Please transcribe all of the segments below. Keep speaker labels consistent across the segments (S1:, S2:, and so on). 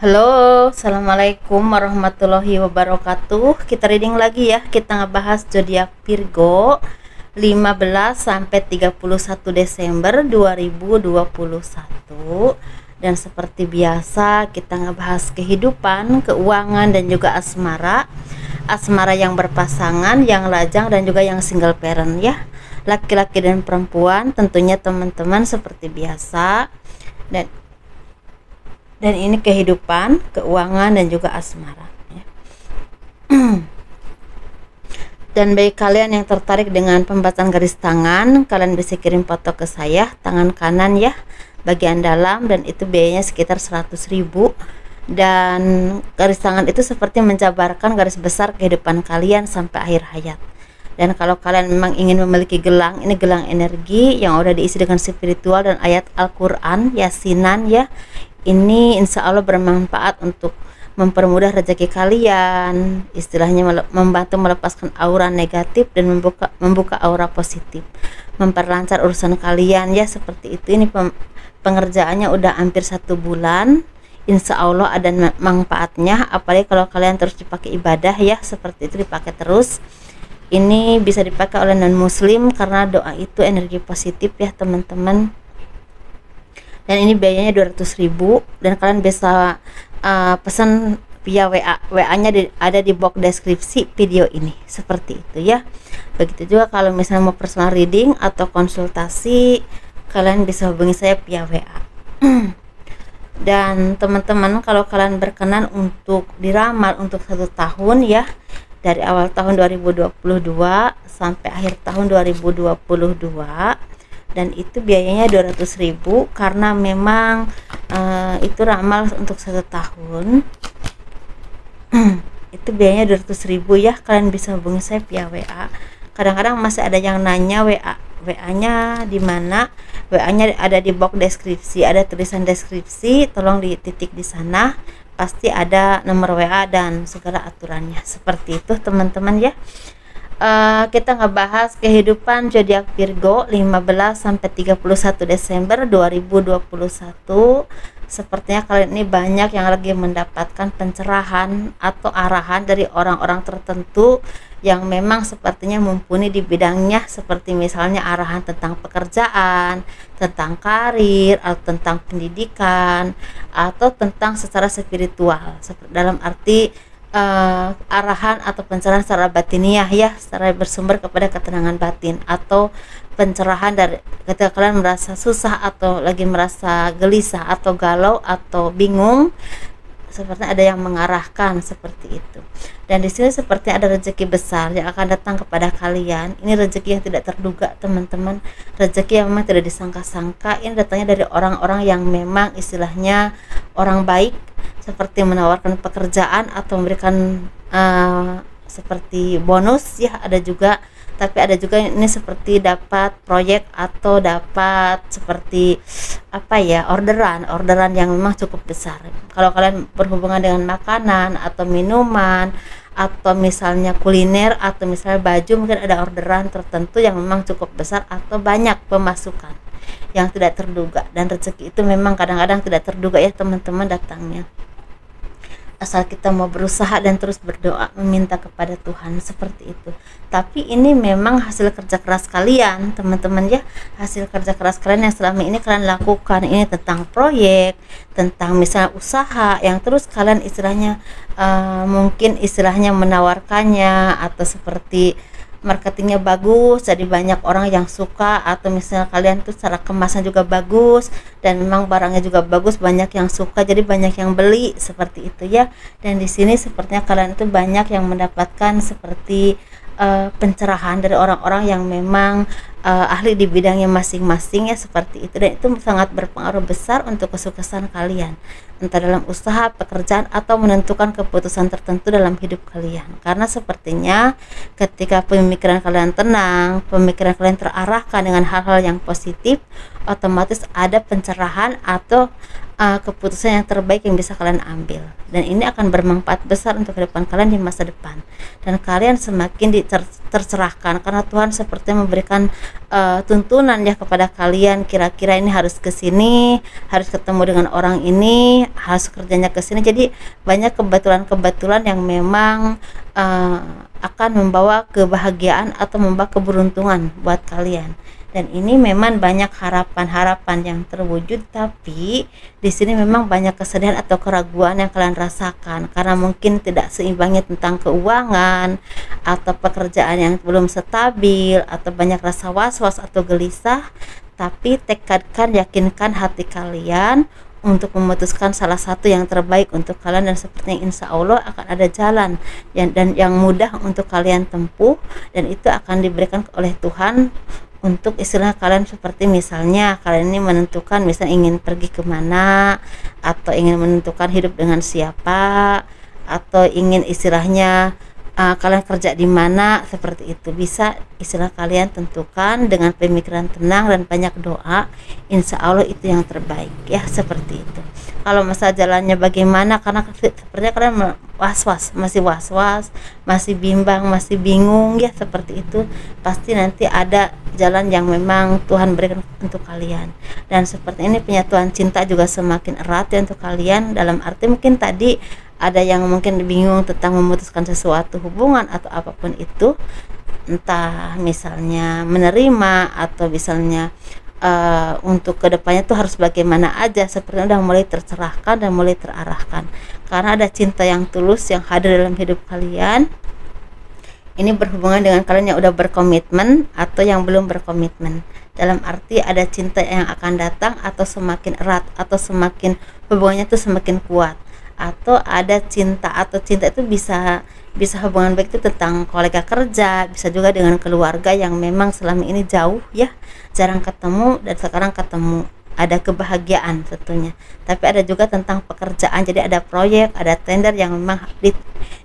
S1: Halo, assalamualaikum warahmatullahi wabarakatuh. Kita reading lagi ya. Kita ngebahas zodiak Virgo 15 sampai 31 Desember 2021. Dan seperti biasa, kita ngebahas kehidupan, keuangan dan juga asmara. Asmara yang berpasangan, yang lajang dan juga yang single parent ya. Laki-laki dan perempuan tentunya teman-teman seperti biasa. Dan ini kehidupan, keuangan dan juga asmara ya. Dan bagi kalian yang tertarik dengan pembacaan garis tangan, kalian bisa kirim foto ke saya, tangan kanan ya, bagian dalam, dan itu biayanya sekitar 100.000. Dan garis tangan itu seperti menjabarkan garis besar kehidupan kalian sampai akhir hayat. Dan kalau kalian memang ingin memiliki gelang, ini gelang energi yang udah diisi dengan spiritual dan ayat Al-Quran, Yasinan ya. Ini insya Allah bermanfaat untuk mempermudah rezeki kalian, istilahnya membantu melepaskan aura negatif dan membuka aura positif, memperlancar urusan kalian ya, seperti itu. Ini pengerjaannya udah hampir 1 bulan, insya Allah ada manfaatnya, apalagi kalau kalian terus dipakai ibadah ya, seperti itu, dipakai terus. Ini bisa dipakai oleh non muslim karena doa itu energi positif ya teman-teman. Dan ini biayanya 200.000, dan kalian bisa pesan via WA nya ada di box deskripsi video ini, seperti itu ya. Begitu juga kalau misalnya mau personal reading atau konsultasi, kalian bisa hubungi saya via WA. Dan teman-teman, kalau kalian berkenan untuk diramal untuk 1 tahun ya, dari awal tahun 2022 sampai akhir tahun 2022, dan itu biayanya 200.000 karena memang itu ramal untuk 1 tahun. Itu biayanya 200.000 ya. Kalian bisa hubungi saya via WA. Kadang-kadang masih ada yang nanya WA nya di mana. WA nya ada di box deskripsi, ada tulisan deskripsi, tolong dititik di sana, pasti ada nomor WA dan segala aturannya, seperti itu teman-teman ya. Kita ngebahas kehidupan zodiak Virgo 15 sampai 31 Desember 2021. Sepertinya kalian ini banyak yang lagi mendapatkan pencerahan atau arahan dari orang-orang tertentu yang memang sepertinya mumpuni di bidangnya, seperti misalnya arahan tentang pekerjaan, tentang karir, atau tentang pendidikan, atau tentang secara spiritual, dalam arti arahan atau pencerahan secara batiniah ya, secara bersumber kepada ketenangan batin, atau pencerahan dari ketika kalian merasa susah atau lagi merasa gelisah atau galau atau bingung, seperti ada yang mengarahkan seperti itu. Dan di sini seperti ada rezeki besar yang akan datang kepada kalian. Ini rezeki yang tidak terduga teman-teman, rezeki yang memang tidak disangka-sangka. Ini datangnya dari orang-orang yang memang istilahnya orang baik, seperti menawarkan pekerjaan atau memberikan seperti bonus ya, ada juga. Tapi ada juga ini seperti dapat proyek atau dapat seperti orderan yang memang cukup besar. Kalau kalian berhubungan dengan makanan atau minuman atau misalnya kuliner atau misalnya baju, mungkin ada orderan tertentu yang memang cukup besar atau banyak pemasukan yang tidak terduga. Dan rezeki itu memang kadang-kadang tidak terduga ya teman-teman datangnya, asal kita mau berusaha dan terus berdoa meminta kepada Tuhan, seperti itu. Tapi ini memang hasil kerja keras kalian teman-teman ya, hasil kerja keras kalian yang selama ini kalian lakukan. Ini tentang proyek, tentang misalnya usaha yang terus kalian istilahnya mungkin istilahnya menawarkannya, atau seperti marketingnya bagus, jadi banyak orang yang suka, atau misalnya kalian tuh cara kemasan juga bagus dan memang barangnya juga bagus, banyak yang suka, jadi banyak yang beli, seperti itu ya. Dan di sini sepertinya kalian itu banyak yang mendapatkan seperti pencerahan dari orang-orang yang memang ahli di bidangnya masing-masing ya, seperti itu. Dan itu sangat berpengaruh besar untuk kesuksesan kalian, entah dalam usaha, pekerjaan, atau menentukan keputusan tertentu dalam hidup kalian. Karena sepertinya ketika pemikiran kalian tenang, pemikiran kalian terarahkan dengan hal-hal yang positif, otomatis ada pencerahan atau keputusan yang terbaik yang bisa kalian ambil, dan ini akan bermanfaat besar untuk kehidupan kalian di masa depan, dan kalian semakin tercerahkan karena Tuhan seperti memberikan tuntunan ya kepada kalian, kira-kira ini harus ke sini, harus ketemu dengan orang ini, harus kerjanya ke sini. Jadi banyak kebetulan-kebetulan yang memang akan membawa kebahagiaan atau membawa keberuntungan buat kalian. Dan ini memang banyak harapan-harapan yang terwujud, tapi di sini memang banyak kesedihan atau keraguan yang kalian rasakan karena mungkin tidak seimbangnya tentang keuangan atau pekerjaan yang belum stabil atau banyak rasa was-was atau gelisah. Tapi tekadkan, yakinkan hati kalian untuk memutuskan salah satu yang terbaik untuk kalian, dan sepertinya insya Allah akan ada jalan yang mudah untuk kalian tempuh, dan itu akan diberikan oleh Tuhan untuk istilah kalian. Seperti misalnya kalian ini menentukan misalnya ingin pergi kemana, atau ingin menentukan hidup dengan siapa, atau ingin istilahnya kalian kerja di mana, seperti itu bisa istilah kalian tentukan dengan pemikiran tenang dan banyak doa. Insya Allah itu yang terbaik ya, seperti itu. Kalau masa jalannya bagaimana, karena sepertinya kalian masih was-was, masih bimbang, masih bingung ya, seperti itu. Pasti nanti ada jalan yang memang Tuhan berikan untuk kalian, dan seperti ini penyatuan cinta juga semakin erat ya untuk kalian. Dalam arti mungkin tadi ada yang mungkin bingung tentang memutuskan sesuatu hubungan atau apapun itu, entah misalnya menerima atau misalnya untuk kedepannya tuh harus bagaimana aja, sepertinya udah mulai tercerahkan dan mulai terarahkan karena ada cinta yang tulus yang hadir dalam hidup kalian. Ini berhubungan dengan kalian yang udah berkomitmen atau yang belum berkomitmen, dalam arti ada cinta yang akan datang atau semakin erat atau semakin hubungannya tuh semakin kuat, atau ada cinta itu bisa hubungan baik itu tentang kolega kerja, bisa juga dengan keluarga yang memang selama ini jauh ya, jarang ketemu dan sekarang ketemu, ada kebahagiaan tentunya. Tapi ada juga tentang pekerjaan, jadi ada proyek, ada tender yang memang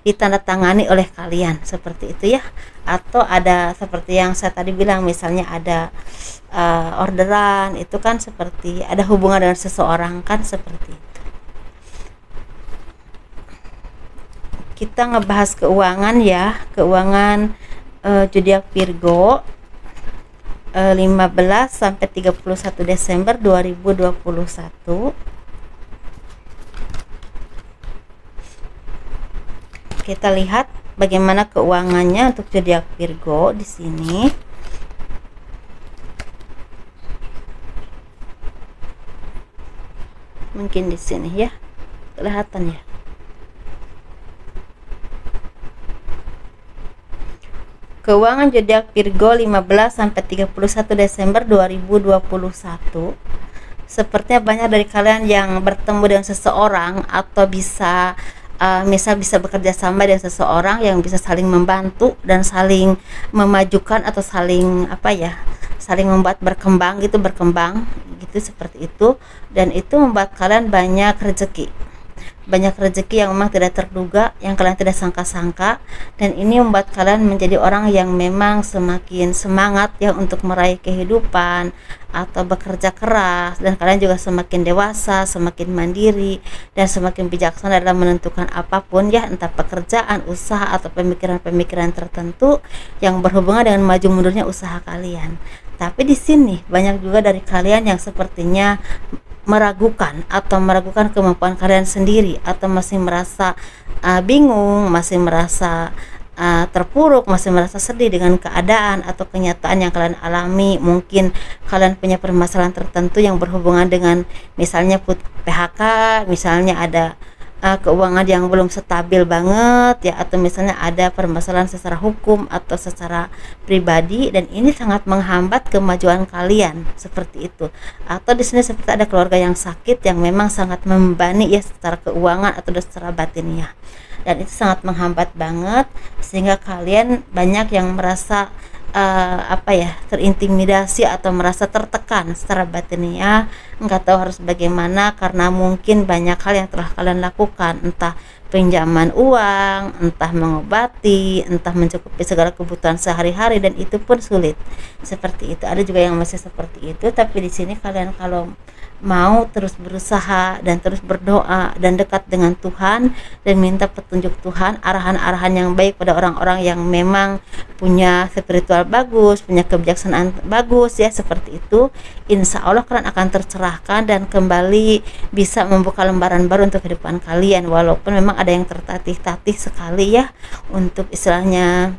S1: ditandatangani oleh kalian, seperti itu ya. Atau ada seperti yang saya tadi bilang, misalnya ada orderan, itu kan seperti ada hubungan dengan seseorang kan, seperti itu. Kita ngebahas keuangan ya, keuangan zodiak Virgo 15 sampai 31 Desember 2021. Kita lihat bagaimana keuangannya untuk zodiak Virgo di sini. Mungkin di sini ya, kelihatan ya. Keuangan zodiak Virgo 15 sampai 31 Desember 2021. Sepertinya banyak dari kalian yang bertemu dengan seseorang atau bisa misal bisa bekerja sama dengan seseorang yang bisa saling membantu dan saling memajukan atau saling saling membuat berkembang gitu, seperti itu. Dan itu membuat kalian banyak rezeki yang memang tidak terduga, yang kalian tidak sangka-sangka, dan ini membuat kalian menjadi orang yang memang semakin semangat ya untuk meraih kehidupan atau bekerja keras, dan kalian juga semakin dewasa, semakin mandiri, dan semakin bijaksana dalam menentukan apapun ya, entah pekerjaan, usaha, atau pemikiran-pemikiran tertentu yang berhubungan dengan maju mundurnya usaha kalian. Tapi di sini banyak juga dari kalian yang sepertinya meragukan kemampuan kalian sendiri, atau masih merasa bingung, masih merasa terpuruk, masih merasa sedih dengan keadaan atau kenyataan yang kalian alami. Mungkin kalian punya permasalahan tertentu yang berhubungan dengan misalnya PHK, misalnya ada keuangan yang belum stabil banget ya, atau misalnya ada permasalahan secara hukum atau secara pribadi, dan ini sangat menghambat kemajuan kalian, seperti itu. Atau di sini seperti ada keluarga yang sakit yang memang sangat membebani ya secara keuangan atau secara batiniah, dan itu sangat menghambat banget, sehingga kalian banyak yang merasa terintimidasi atau merasa tertekan secara batiniah, nggak tahu harus bagaimana, karena mungkin banyak hal yang telah kalian lakukan, entah pinjaman uang, entah mengobati, entah mencukupi segala kebutuhan sehari-hari, dan itu pun sulit, seperti itu. Ada juga yang masih seperti itu. Tapi di sini kalian kalau mau terus berusaha dan terus berdoa dan dekat dengan Tuhan dan minta petunjuk Tuhan, arahan-arahan yang baik pada orang-orang yang memang punya spiritual bagus, punya kebijaksanaan bagus ya, seperti itu, insya Allah kalian akan tercerahkan dan kembali bisa membuka lembaran baru untuk kehidupan kalian, walaupun memang ada yang tertatih-tatih sekali ya untuk istilahnya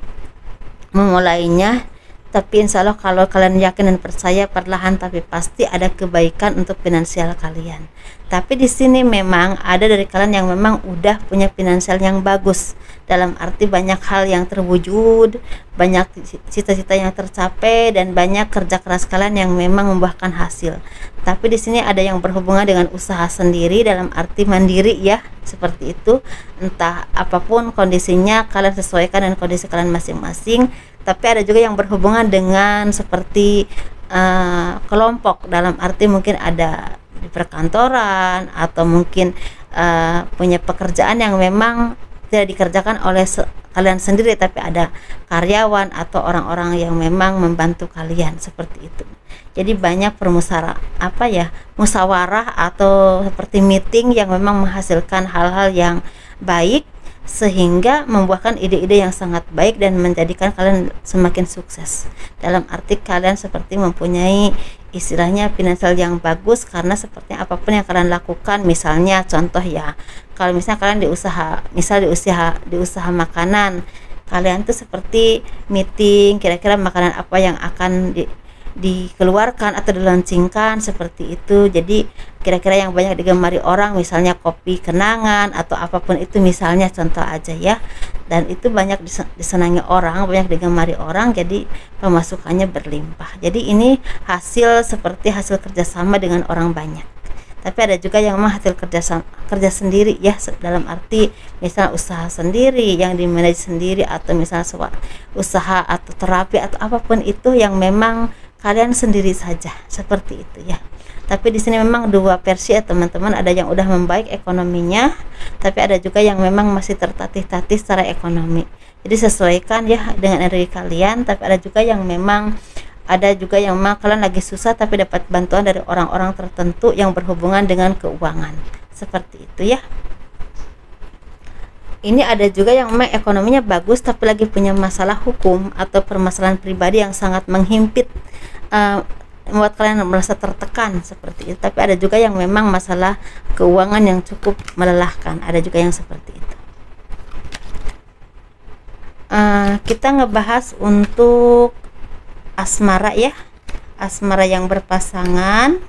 S1: memulainya. Tapi insya Allah kalau kalian yakin dan percaya, perlahan tapi pasti ada kebaikan untuk finansial kalian. Tapi di sini memang ada dari kalian yang memang udah punya finansial yang bagus, dalam arti banyak hal yang terwujud, banyak cita-cita yang tercapai, dan banyak kerja keras kalian yang memang membuahkan hasil. Tapi di sini ada yang berhubungan dengan usaha sendiri, dalam arti mandiri ya, seperti itu. Entah apapun kondisinya, kalian sesuaikan dengan kondisi kalian masing-masing. Tapi ada juga yang berhubungan dengan seperti kelompok, dalam arti mungkin ada di perkantoran atau mungkin punya pekerjaan yang memang tidak dikerjakan oleh kalian sendiri, tapi ada karyawan atau orang-orang yang memang membantu kalian, seperti itu. Jadi banyak musyawarah atau seperti meeting yang memang menghasilkan hal-hal yang baik, sehingga membuahkan ide-ide yang sangat baik dan menjadikan kalian semakin sukses. Dalam arti kalian seperti mempunyai istilahnya finansial yang bagus, karena seperti apapun yang kalian lakukan, misalnya contoh ya, kalau misalnya kalian di usaha makanan, kalian tuh seperti meeting kira-kira makanan apa yang akan dikeluarkan atau dilaunchingkan, seperti itu. Jadi kira-kira yang banyak digemari orang, misalnya kopi kenangan atau apapun itu, misalnya contoh aja ya, dan itu banyak disenangi orang, banyak digemari orang, jadi pemasukannya berlimpah. Jadi ini seperti hasil kerjasama dengan orang banyak. Tapi ada juga yang memang hasil kerja sendiri ya, dalam arti misalnya usaha sendiri yang dimanage sendiri, atau misalnya usaha atau terapi atau apapun itu yang memang kalian sendiri saja, seperti itu ya. Tapi di sini memang dua versi ya teman-teman, ada yang udah membaik ekonominya, tapi ada juga yang memang masih tertatih-tatih secara ekonomi. Jadi sesuaikan ya dengan energi kalian. Tapi ada juga yang memang kalian lagi susah tapi dapat bantuan dari orang-orang tertentu yang berhubungan dengan keuangan, seperti itu ya. Ini ada juga yang memang ekonominya bagus tapi lagi punya masalah hukum atau permasalahan pribadi yang sangat menghimpit, membuat kalian merasa tertekan, seperti itu. Tapi ada juga yang memang masalah keuangan yang cukup melelahkan, ada juga yang seperti itu. Kita ngebahas untuk asmara ya, asmara yang berpasangan,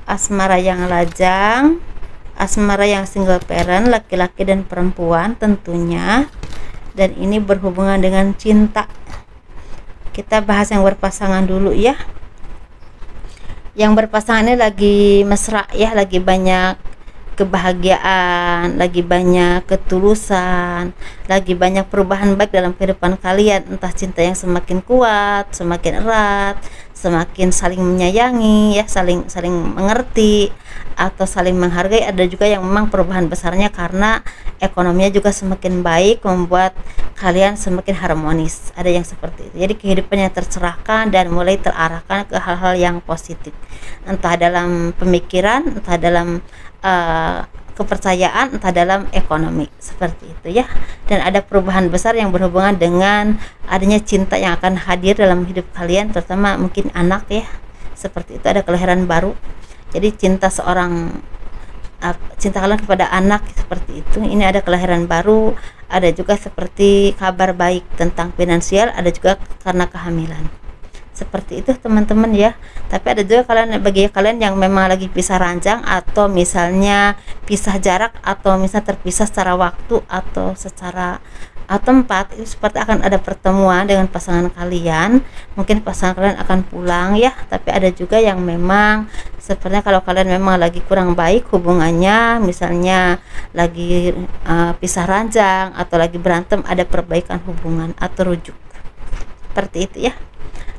S1: asmara yang lajang, asmara yang single parent, laki-laki dan perempuan tentunya. Dan ini berhubungan dengan cinta. Kita bahas yang berpasangan dulu ya. Yang berpasangannya lagi mesra ya, lagi banyak kebahagiaan, lagi banyak ketulusan, lagi banyak perubahan baik dalam kehidupan kalian, entah cinta yang semakin kuat, semakin erat, semakin saling menyayangi ya, saling mengerti atau saling menghargai. Ada juga yang memang perubahan besarnya karena ekonominya juga semakin baik, membuat kalian semakin harmonis. Ada yang seperti itu. Jadi kehidupannya tercerahkan dan mulai terarahkan ke hal-hal yang positif, entah dalam pemikiran, entah dalam kepercayaan, entah dalam ekonomi, seperti itu ya. Dan ada perubahan besar yang berhubungan dengan adanya cinta yang akan hadir dalam hidup kalian, terutama mungkin anak ya, seperti itu. Ada kelahiran baru, jadi cinta kalian kepada anak, seperti itu. Ini ada kelahiran baru, ada juga seperti kabar baik tentang finansial, ada juga karena kehamilan, seperti itu teman-teman ya. Tapi ada juga bagi kalian yang memang lagi pisah ranjang, atau misalnya pisah jarak, atau misalnya terpisah secara waktu atau secara tempat, itu seperti akan ada pertemuan dengan pasangan kalian. Mungkin pasangan kalian akan pulang ya. Tapi ada juga yang memang sepertinya kalau kalian memang lagi kurang baik hubungannya, misalnya lagi pisah ranjang atau lagi berantem, ada perbaikan hubungan atau rujuk, seperti itu ya.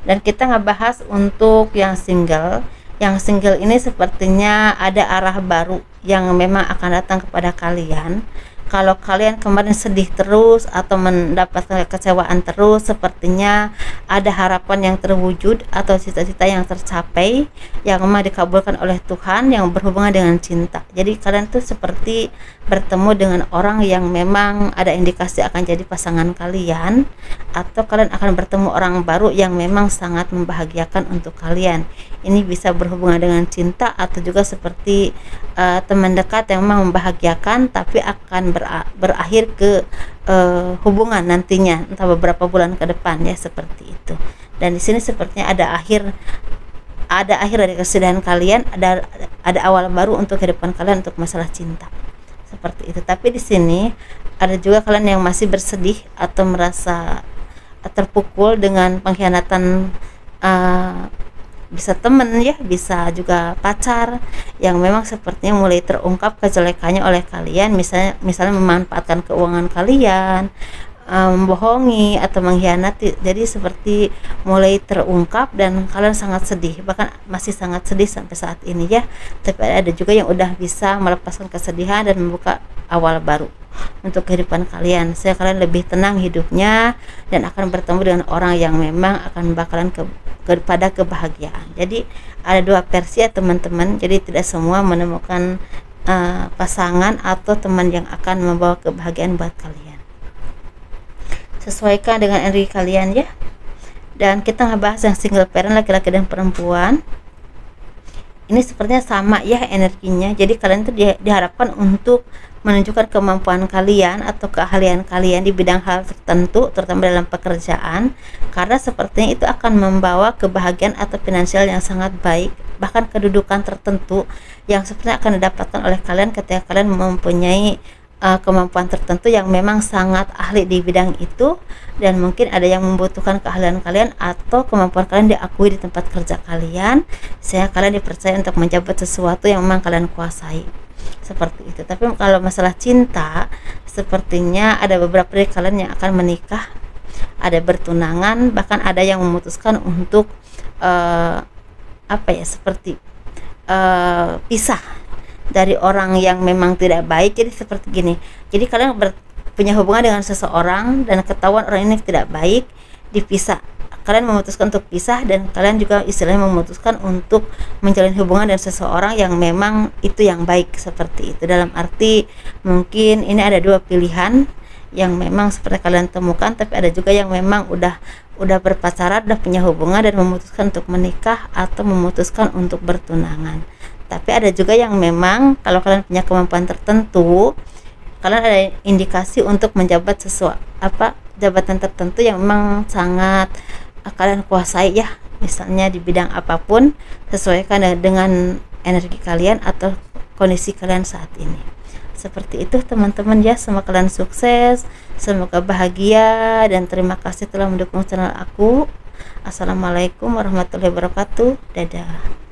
S1: Dan kita ngebahas untuk yang single. Yang single ini sepertinya ada arah baru yang memang akan datang kepada kalian. Kalau kalian kemarin sedih terus atau mendapatkan kekecewaan terus, sepertinya ada harapan yang terwujud atau cita-cita yang tercapai yang memang dikabulkan oleh Tuhan yang berhubungan dengan cinta. Jadi kalian tuh seperti bertemu dengan orang yang memang ada indikasi akan jadi pasangan kalian, atau kalian akan bertemu orang baru yang memang sangat membahagiakan untuk kalian. Ini bisa berhubungan dengan cinta atau juga seperti teman dekat yang memang membahagiakan tapi akan berakhir ke hubungan nantinya, entah beberapa bulan ke depan ya, seperti itu. Dan di sini sepertinya ada akhir dari kesedihan kalian, ada awal baru untuk kehidupan kalian untuk masalah cinta, seperti itu. Tapi di sini ada juga kalian yang masih bersedih atau merasa terpukul dengan pengkhianatan, bisa temen ya, bisa juga pacar yang memang sepertinya mulai terungkap kejelekannya oleh kalian, misalnya memanfaatkan keuangan kalian, membohongi atau mengkhianati. Jadi seperti mulai terungkap dan kalian sangat sedih, bahkan masih sangat sedih sampai saat ini ya. Tapi ada juga yang udah bisa melepaskan kesedihan dan membuka awal baru untuk kehidupan kalian, sehingga kalian lebih tenang hidupnya dan akan bertemu dengan orang yang memang akan bakalan kepada kebahagiaan. Jadi ada dua versi ya teman-teman, jadi tidak semua menemukan pasangan atau teman yang akan membawa kebahagiaan buat kalian. Sesuaikan dengan energi kalian ya. Dan kita ngebahas yang single parent, laki-laki dan perempuan. Ini sepertinya sama ya energinya. Jadi kalian itu diharapkan untuk menunjukkan kemampuan kalian atau keahlian kalian di bidang hal tertentu, terutama dalam pekerjaan, karena sepertinya itu akan membawa kebahagiaan atau finansial yang sangat baik, bahkan kedudukan tertentu yang sepertinya akan didapatkan oleh kalian ketika kalian mempunyai kemampuan tertentu yang memang sangat ahli di bidang itu, dan mungkin ada yang membutuhkan keahlian kalian atau kemampuan kalian diakui di tempat kerja kalian, sehingga kalian dipercaya untuk menjabat sesuatu yang memang kalian kuasai, seperti itu. Tapi kalau masalah cinta, sepertinya ada beberapa dari kalian yang akan menikah, ada bertunangan, bahkan ada yang memutuskan untuk seperti pisah dari orang yang memang tidak baik. Jadi seperti gini, jadi kalian punya hubungan dengan seseorang dan ketahuan orang ini tidak baik, dipisah. Kalian memutuskan untuk pisah, dan kalian juga istilahnya memutuskan untuk menjalin hubungan dengan seseorang yang memang itu yang baik, seperti itu. Dalam arti mungkin ini ada dua pilihan yang memang seperti kalian temukan, tapi ada juga yang memang udah berpacaran, udah punya hubungan dan memutuskan untuk menikah atau memutuskan untuk bertunangan. Tapi ada juga yang memang kalau kalian punya kemampuan tertentu, kalian ada indikasi untuk menjabat jabatan tertentu yang memang sangat kalian kuasai ya, misalnya di bidang apapun, sesuaikan dengan energi kalian atau kondisi kalian saat ini. Seperti itu teman-teman ya, semoga kalian sukses, semoga bahagia, dan terima kasih telah mendukung channel aku. Assalamualaikum warahmatullahi wabarakatuh. Dadah.